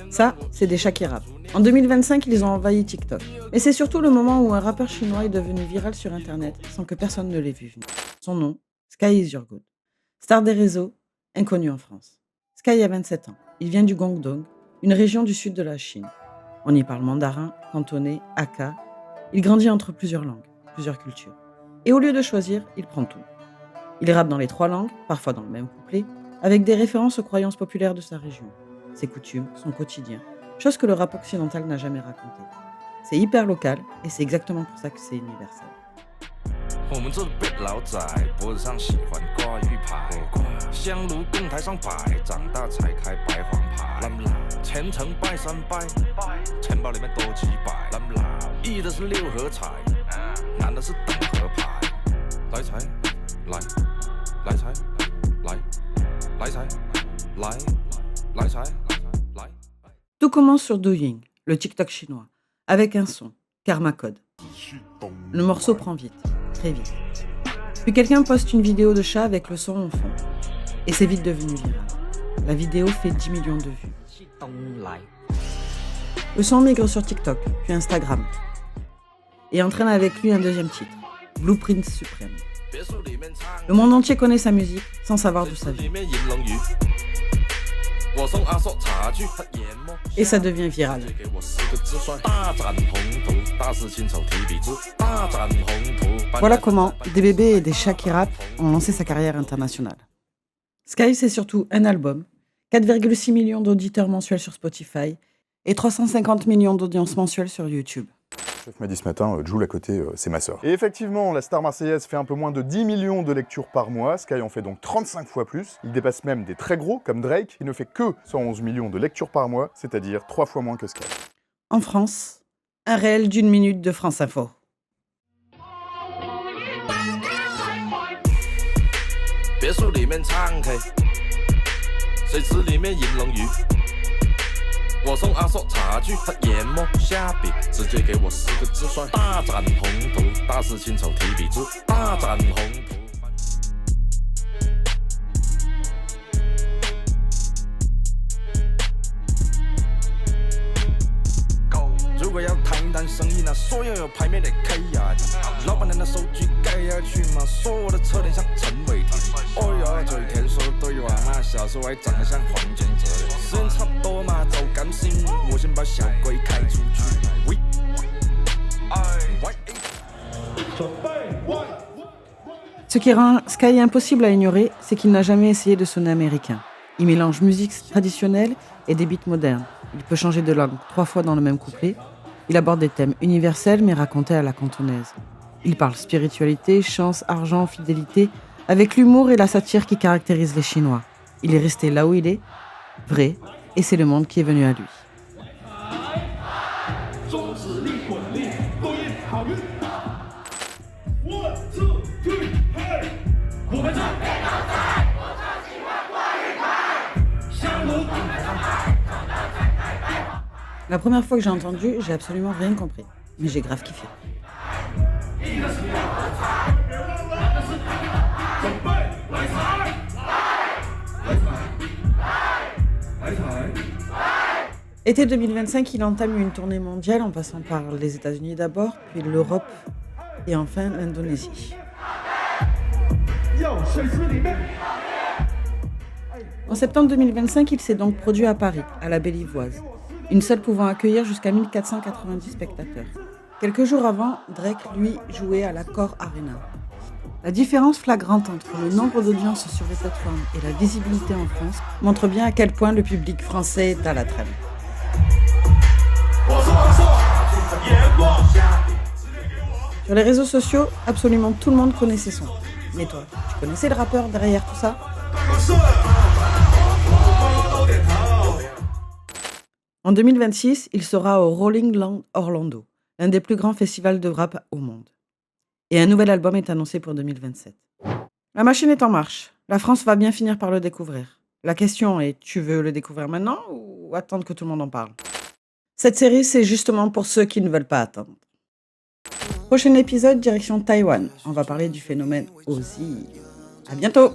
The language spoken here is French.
Ça, c'est des chats qui rappent. En 2025, ils ont envahi TikTok. Mais c'est surtout le moment où un rappeur chinois est devenu viral sur Internet sans que personne ne l'ait vu venir. Son nom, Sky is Your God. Star des réseaux, inconnu en France. Sky a 27 ans. Il vient du Guangdong, une région du sud de la Chine. On y parle mandarin, cantonais, hakka. Il grandit entre plusieurs langues, plusieurs cultures. Et au lieu de choisir, il prend tout. Il rappe dans les 3 langues, parfois dans le même couplet, avec des références aux croyances populaires de sa région, ses coutumes, son quotidien, chose que le rap occidental n'a jamais raconté. C'est hyper local et c'est exactement pour ça que c'est universel. 我们这辈老仔脖子上喜欢挂玉牌，香炉供台上摆，长大才开白黄牌。虔诚拜三拜，钱包里面多几百。一的是6合彩，难的是等合牌。来财，来，来财，来，来财，来，来财，来。 Tout commence sur Douyin, le TikTok chinois, avec un son, Karma Code. Le morceau prend vite, très vite. Puis quelqu'un poste une vidéo de chat avec le son en fond. Et c'est vite devenu viral. La vidéo fait 10 millions de vues. Le son migre sur TikTok, puis Instagram. Et entraîne avec lui un deuxième titre, Blueprint Suprême. Le monde entier connaît sa musique sans savoir d'où ça vient. Et ça devient viral. Voilà comment des bébés et des chats qui rappent ont lancé sa carrière internationale. Sky, c'est surtout un album, 4,6 millions d'auditeurs mensuels sur Spotify et 350 millions d'audiences mensuelles sur YouTube. Le chef m'a dit ce matin, Jul à côté, c'est ma sœur. Et effectivement, la star marseillaise fait un peu moins de 10 millions de lectures par mois, Sky en fait donc 35 fois plus. Il dépasse même des très gros, comme Drake, qui ne fait que 111 millions de lectures par mois, c'est-à-dire 3 fois moins que Sky. En France, un réel d'1 minute de France Info. 别墅里面唱 K， 水池里面银龙鱼。我送阿硕茶具，他研磨下笔，直接给我4个字算大展宏图，大师亲手提笔字，大展宏图。如果要谈一谈生意呢，说要有牌面得开呀，老板娘的手举盖下去嘛，说我的车脸像陈伟霆，哦哟，嘴甜说的对哇，那小时候还长得像黄宗泽，时间差不多嘛，走感性，我先把小龟开出去。喂，Ce qui rend Sky impossible à ignorer, c'est qu'il n'a jamais essayé de sonner américain. Il mélange musique traditionnelle et des beats modernes. Il peut changer de langue 3 fois dans le même couplet. Il aborde des thèmes universels mais racontés à la cantonaise. Il parle spiritualité, chance, argent, fidélité, avec l'humour et la satire qui caractérisent les Chinois. Il est resté là où il est, vrai, et c'est le monde qui est venu à lui. La première fois que j'ai entendu, j'ai absolument rien compris, mais j'ai grave kiffé. Été 2025, il entame une tournée mondiale en passant par les États-Unis d'abord, puis l'Europe et enfin l'Indonésie. En septembre 2025, il s'est donc produit à Paris, à la Belle-Ivoise, une salle pouvant accueillir jusqu'à 1490 spectateurs. Quelques jours avant, Drake, lui, jouait à l'Accor Arena. La différence flagrante entre le nombre d'audiences sur les plateformes et la visibilité en France montre bien à quel point le public français est à la traîne. Sur les réseaux sociaux, absolument tout le monde connaît ses sons. Mais toi, tu connaissais le rappeur derrière tout ça ? En 2026, il sera au Rolling Loud Orlando, l'un des plus grands festivals de rap au monde. Et un nouvel album est annoncé pour 2027. La machine est en marche. La France va bien finir par le découvrir. La question est, tu veux le découvrir maintenant ou attendre que tout le monde en parle ? Cette série, c'est justement pour ceux qui ne veulent pas attendre. Prochain épisode, direction Taïwan. On va parler du phénomène Ozzy. À bientôt!